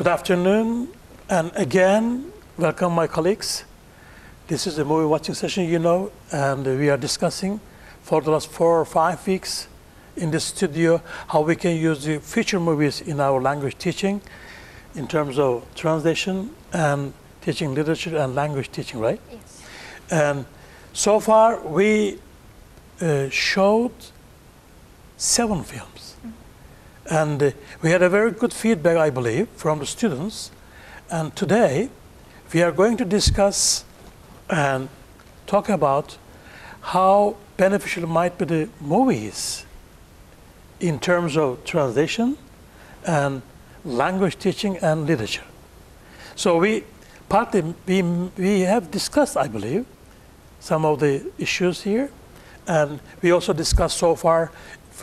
Good afternoon, and again, welcome my colleagues. This is a movie watching session, and we are discussing for the last 4 or 5 weeks in the studio how we can use the feature movies in our language teaching in terms of translation and teaching literature and language teaching, right? Yes. And so far, we showed 7 films. And we had a very good feedback, I believe, from the students. And today, we are going to discuss and talk about how beneficial might be the movies in terms of translation and language teaching and literature. So we have discussed, I believe, some of the issues here. And we also discussed so far,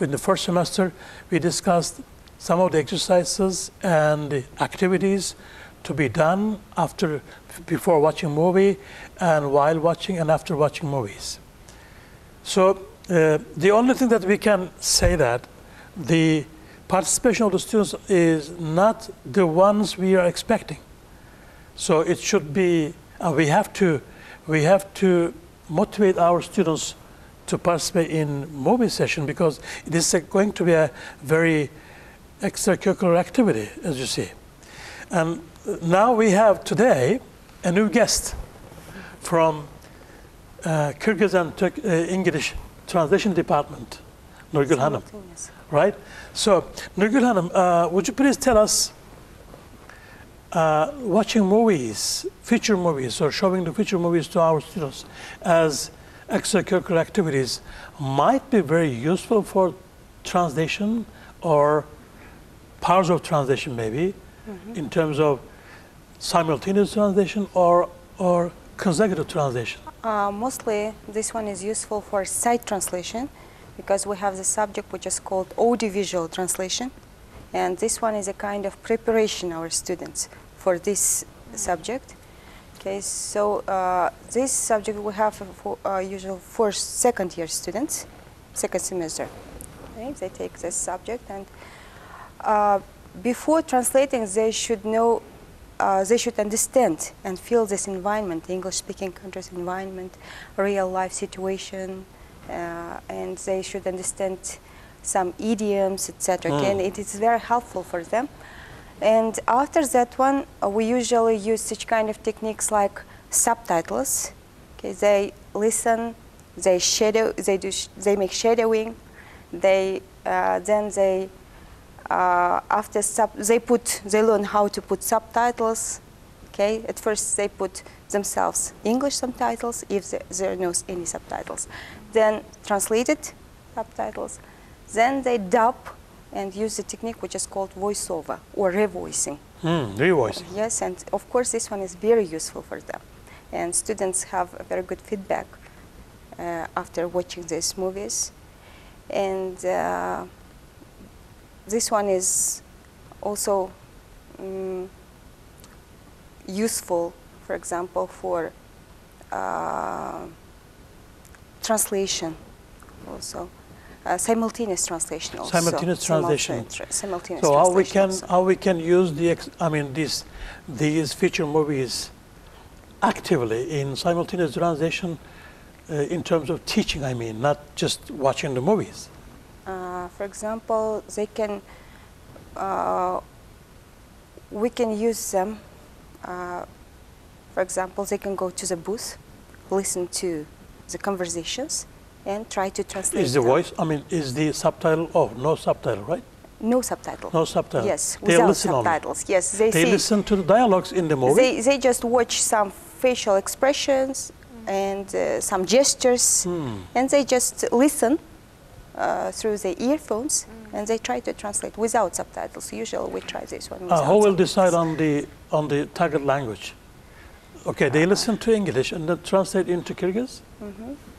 in the first semester, we discussed some of the exercises and the activities to be done before watching movie and while watching and after watching movies. So the only thing that we can say that the participation of the students is not the ones we are expecting. So it should be, we have to motivate our students to participate in movie session because it is going to be a very extracurricular activity, as you see. And now we have today a new guest from Kyrgyz and English Translation Department, Nurgül Hanım, right? So Nurgül Hanım, would you please tell us watching movies, feature movies, or showing the feature movies to our students as extracurricular activities might be very useful for translation or powers of translation maybe, in terms of simultaneous translation or consecutive translation? Mostly this one is useful for sight translation because we have the subject which is called audiovisual translation, and this one is a kind of preparation our students for this subject. Okay, so this subject we have for usually for second-year students, second semester. Okay, they take this subject, and before translating, they should know, they should understand and feel this environment, English-speaking countries' environment, real-life situation, and they should understand some idioms, etc. Okay, and it is very helpful for them. And after that one, we usually use such kind of techniques like subtitles. Okay, they listen, they shadow, they make shadowing. They then they they learn how to put subtitles. Okay, at first they put themselves English subtitles if there are no any subtitles, then translated subtitles, then they dub and use the technique which is called voiceover or revoicing. Revoicing. Yes, and of course this one is very useful for them. And students have a very good feedback after watching these movies. And this one is also useful, for example, for translation also. Simultaneous translation also. Simultaneous translation. Simultaneous so translation how we can use these feature movies actively in simultaneous translation in terms of teaching, not just watching the movies. For example, they can we can use them. For example, they can go to the booth, listen to the conversations, and try to translate. Is the them. voice, is the subtitle, no subtitle, right? No subtitle. No subtitle. Yes, they without listen subtitles. Only. Yes, they listen to the dialogues in the movie? They just watch some facial expressions and some gestures, and they just listen through the earphones, and they try to translate without subtitles. Usually we try this one without who will subtitles. decide on the target language? Okay, they listen to English and then translate into Kyrgyz?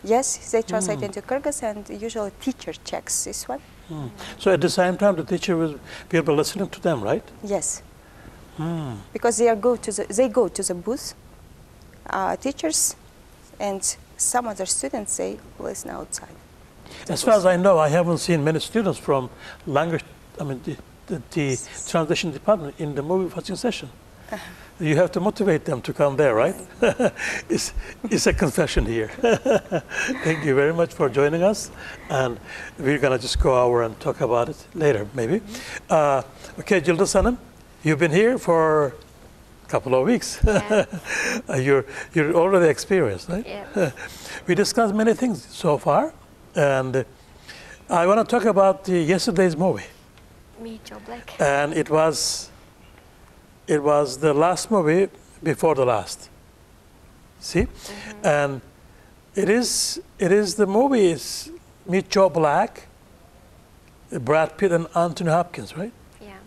Yes, they translate into Kyrgyz, and usually teacher checks this one. So at the same time, the teacher will be listening to them, right? Yes. Because they go to the booth, teachers, and some other students, they listen outside. As far as I know, I haven't seen many students from language, the translation department in the movie watching session. You have to motivate them to come there, right? It's a confession here. Thank you very much for joining us. And we're going to just go over and talk about it later, maybe. Okay, Yıldız Hanım, you've been here for a couple of weeks. Yeah. You're already experienced, right? Yeah. We discussed many things so far. And I want to talk about yesterday's movie. Me, Joe Black. And it was the last movie before the last. See? And it is the movie is Meet Joe Black, Brad Pitt and Anthony Hopkins, right? Yeah.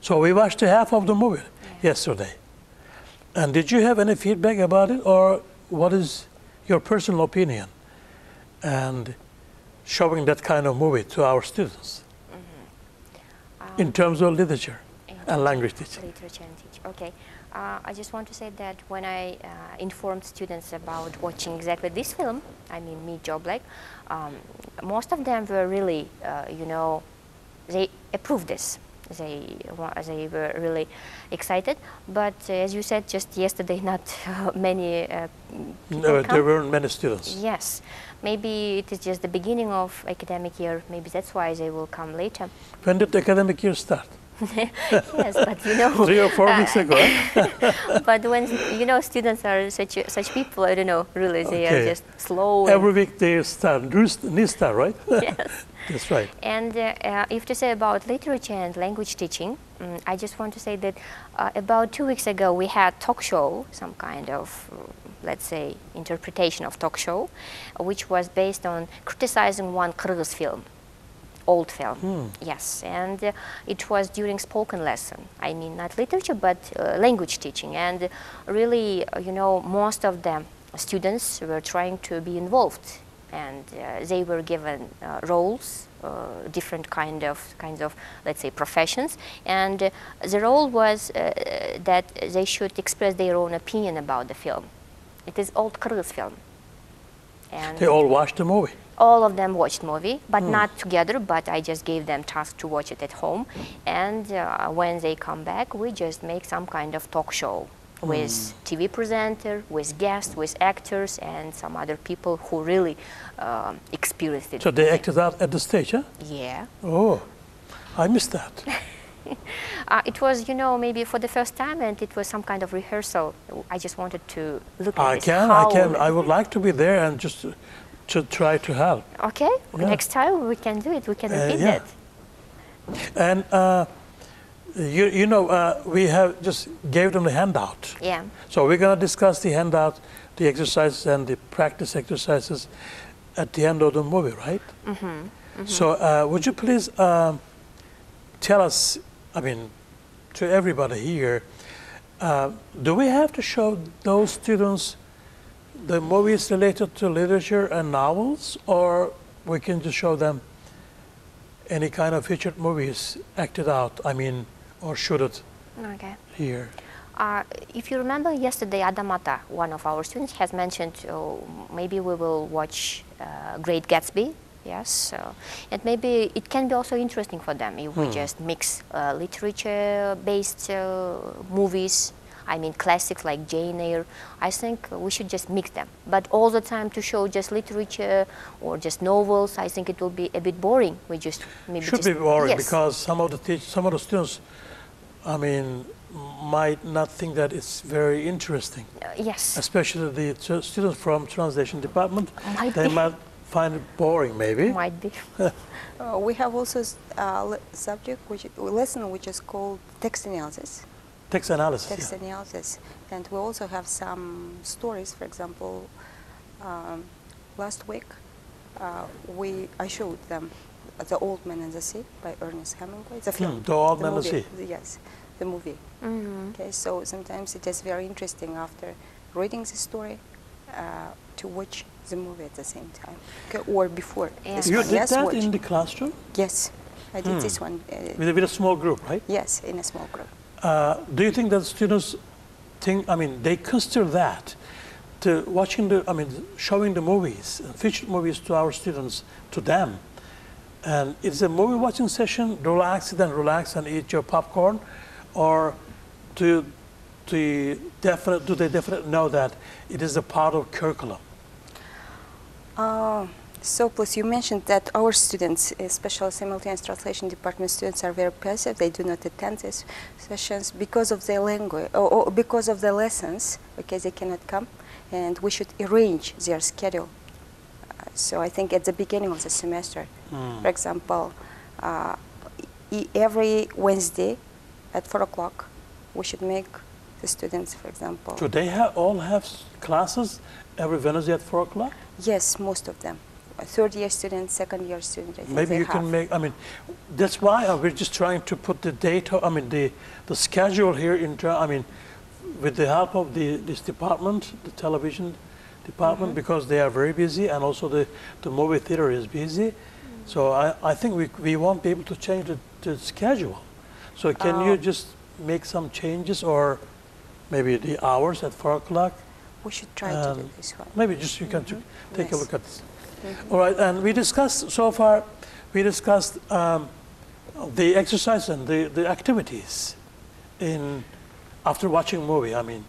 So we watched half of the movie yesterday. And did you have any feedback about it, or what is your personal opinion and showing that kind of movie to our students in terms of literature and language teaching? Literature and teaching. Okay. I just want to say that when I informed students about watching exactly this film, I mean Meet Joe Black, most of them were really, they approved this. They were really excited. But as you said just yesterday, not many people No, come. there weren't many students. Yes. Maybe it is just the beginning of academic year. Maybe that's why they will come later. When did the academic year start? Yes, but 3 or 4 weeks ago. But when students are such people, I don't know, really, they are Okay. just slow. Every week they start, new start, right? Yes. That's right. And if to say about literature and language teaching, I just want to say that about 2 weeks ago we had talk show, some kind of, let's say, interpretation of talk show, which was based on criticizing one Kyrgyz film. Old film, yes, and it was during spoken lesson. I mean, not literature, but language teaching. And really, most of the students were trying to be involved, and they were given roles, different kinds of, let's say, professions. And the role was that they should express their own opinion about the film. It is old Kyrgyz film. And They all watched the movie. all of them watched movie, but not together, but I just gave them task to watch it at home. And when they come back, we just make some kind of talk show with TV presenter, with guests, with actors, and some other people who really experienced it. So they acted out at the stage, huh? Yeah. Oh, I missed that. It was, maybe for the first time, and it was some kind of rehearsal. I just wanted to look at this. I would like to be there and just to try to help. Okay, Yeah. next time we can do it. We can repeat yeah. it. And we have just gave them the handout. Yeah. So we're going to discuss the handout, the exercises and the practice exercises at the end of the movie, right? So would you please tell us, I mean, to everybody here, do we have to show those students the movies related to literature and novels, or we can just show them any kind of featured movies acted out, I mean, or shooted Okay. here? If you remember yesterday, Adamata, one of our students, has mentioned maybe we will watch Great Gatsby. Yes, and maybe it can be also interesting for them if we just mix literature-based movies. I mean, classics like Jane Eyre. I think we should just mix them. But all the time to show just literature or just novels, I think it will be a bit boring. We just maybe Should just, be boring, yes. because some of the students, I mean, might not think that it's very interesting. Yes, Especially the students from translation department, Might they be. might find it boring, maybe. might be. We have also a lesson which is called text analysis. Text analysis. Text analysis, and we also have some stories. For example, last week I showed them The Old Man and the Sea by Ernest Hemingway. The film. The Old Man and the movie. Sea. Yes, the movie. Okay, so sometimes it is very interesting after reading the story to watch the movie at the same time, okay, or before. Yeah. This You one. did Yes, that watch. in the classroom Yes, I did this one. with a small group, right? Yes, in a small group. Do you think that students think, I mean, they consider that to watching showing the movies, featured movies to our students, to them, And it's a movie watching session, relax and eat your popcorn, or do they definitely know that it is a part of curriculum? So, plus you mentioned that our students, especially simultaneous translation department students, are very passive. They do not attend these sessions because of their language, or because of the lessons, because they cannot come, and we should arrange their schedule. So I think at the beginning of the semester, for example, every Wednesday at 4 o'clock, we should make the students, for example. Do they all have classes every Wednesday at 4 o'clock? Yes, most of them. Third-year students, second-year students, I think Maybe they you have. can make, I mean, that's why we're just trying to put the data, I mean, the schedule here into, I mean, with the help of this department, the television department, because they are very busy, and also the movie theater is busy. So I think we won't be able to change the schedule. So can you just make some changes, or maybe the hours at 4 o'clock? We should try to do this one. Maybe just you can take a Yes. look at this. All right, and we discussed so far, we discussed the exercise and the activities after watching a movie. I mean,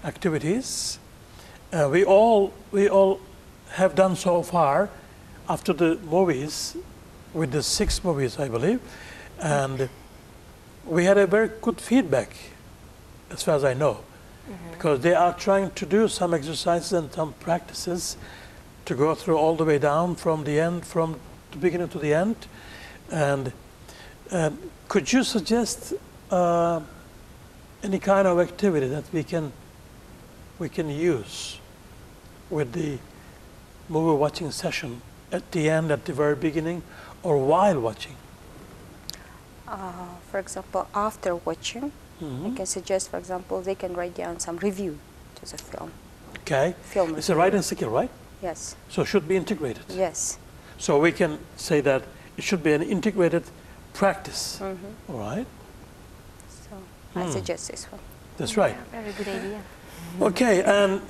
activities. We all have done so far after the movies, with the 6 movies, I believe, and we had a very good feedback, as far as I know, because they are trying to do some exercises and some practices to go through all the way down from the end, from the beginning to the end. And could you suggest any kind of activity that we can use with the movie watching session at the end, at the very beginning, or while watching? For example, after watching, I can suggest, for example, they can write down some review to the film. Okay. Film It's a writing skill, right? Yes. So it should be integrated. Yes. So we can say that it should be an integrated practice. All right? So I suggest this one. That's right. Very good idea. Okay, and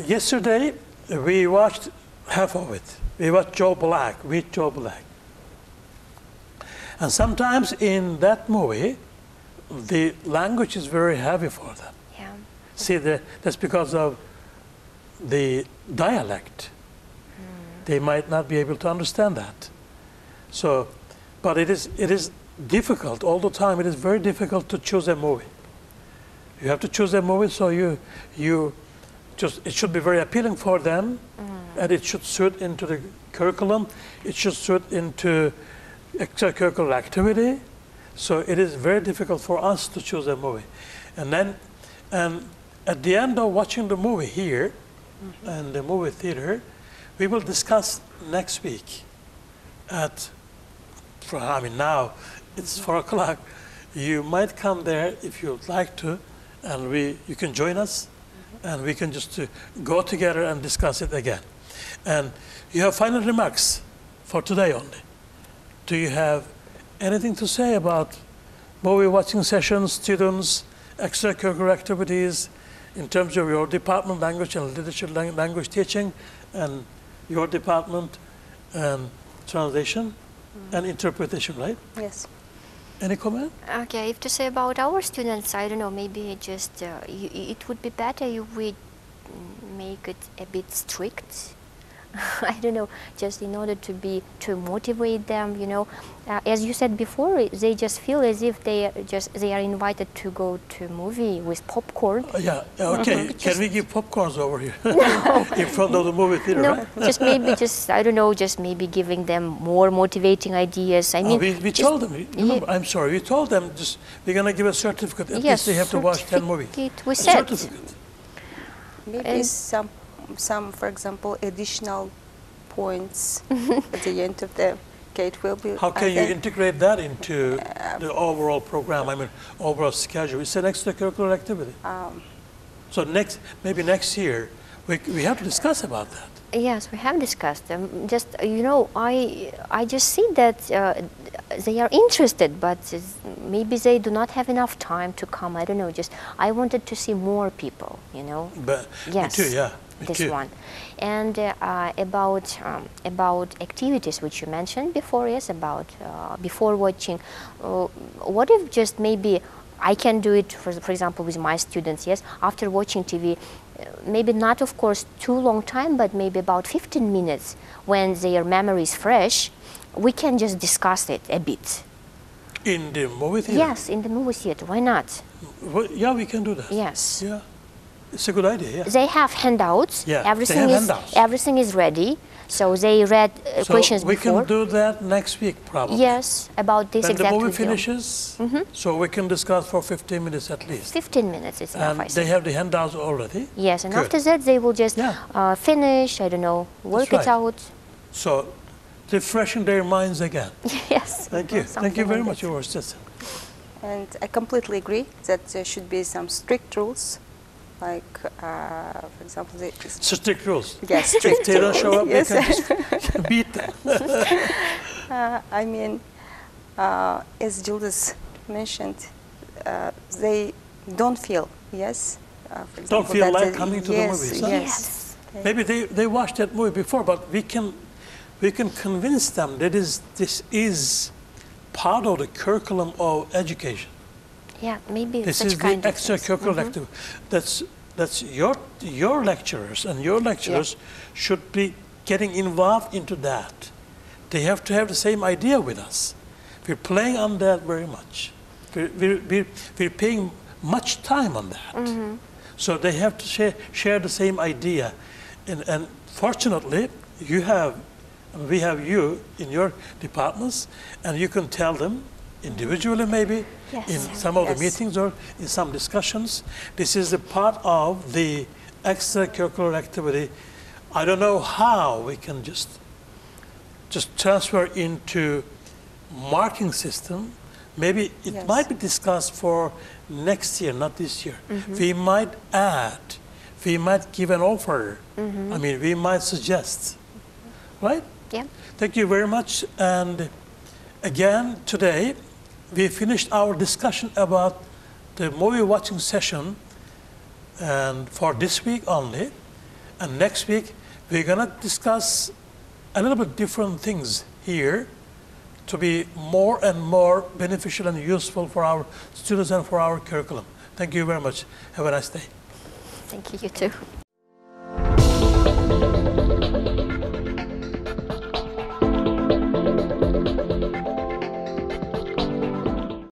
yesterday we watched half of it. We watched Joe Black, with Joe Black. And sometimes in that movie, the language is very heavy for them. Yeah. See, that's because of the dialect. They might not be able to understand that. So, but it is difficult all the time. It is very difficult to choose a movie. You have to choose a movie, so it should be very appealing for them, and it should suit into the curriculum. It should suit into extracurricular activity. So it is very difficult for us to choose a movie. And then, at the end of watching the movie here, and the movie theater, we will discuss next week now it's 4 o'clock. You might come there if you'd like to, and you can join us, and we can just go together and discuss it again. And you have final remarks for today only. Do you have anything to say about movie watching sessions, students, extracurricular activities, in terms of your department, language and literature, language teaching, and your department, and translation and interpretation, right? Yes. Any comment? Okay, if to say about our students, I don't know, maybe just it would be better if we make it a bit strict. I don't know, just in order to motivate them, you know. As you said before, they just feel as if they are invited to go to a movie with popcorn. Yeah, okay. Can we give popcorns over here? No. In front of the movie theater, No, right? I don't know, just maybe giving them more motivating ideas. I mean, we told them, remember, I'm sorry, we told them just we're going to give a certificate. At least they have to watch 10 movies. We A said. certificate. Maybe some, for example, additional points at the end of the it will be. How can you integrate that into the overall program? I mean, overall schedule. It's an extracurricular activity. So maybe next year, we have to discuss about that. Yes, we have discussed them. Just, you know, I just see that they are interested, but maybe they do not have enough time to come. I don't know. Just I wanted to see more people. You know. But Yes. me too. Yeah. this too. one. And about activities which you mentioned before, yes, about before watching. What if just maybe I can do it, for example, with my students, yes, after watching TV, maybe not, of course, too long time, but maybe about 15 minutes when their memory is fresh, we can just discuss it a bit. In the movie theater? Yes, in the movie theater, why not? Well, yeah, we can do that. Yes. Yeah, it's a good idea, yeah. They have handouts, Yeah, everything they have is handouts. everything is ready, so they read questions So we before. can do that next week, probably. Yes, about this When exact the movie video. finishes, so we can discuss for 15 minutes at least. 15 minutes is enough, And I they think. have the handouts already. Yes, and Good. after that they will just Yeah. finish, I don't know, work right. it out. So refreshing their minds again. Yes. Thank you. Thank something you very like much, that. your assistant. And I completely agree that there should be some strict rules, like, for example, So strict rules. yes, If strict they don't show up, yes. they can just beat them. I mean, as Julius mentioned, they don't feel, yes? For example, feel that like they- coming to the yes, movies, huh? Yes. Maybe they watched that movie before, but we can convince them that this is part of the curriculum of education. Yeah, maybe This such is the kind of things. extracurricular activity. That's your lecturers, and your lecturers should be getting involved into that. They have to have the same idea with us. We're playing on that very much. We're paying much time on that. So they have to share the same idea. And fortunately, we have you in your departments, and you can tell them individually maybe, Yes. in some of Yes. the meetings or in some discussions. This is a part of the extracurricular activity. I don't know how we can just transfer into marking system. Maybe it Yes. might be discussed for next year, not this year. We might add, we might give an offer. I mean, we might suggest, right? Yeah. Thank you very much. And again, today, we finished our discussion about the movie watching session, and for this week only. And next week, we're gonna discuss a little bit different things here to be more and more beneficial and useful for our students and for our curriculum. Thank you very much. Have a nice day. Thank you, you too.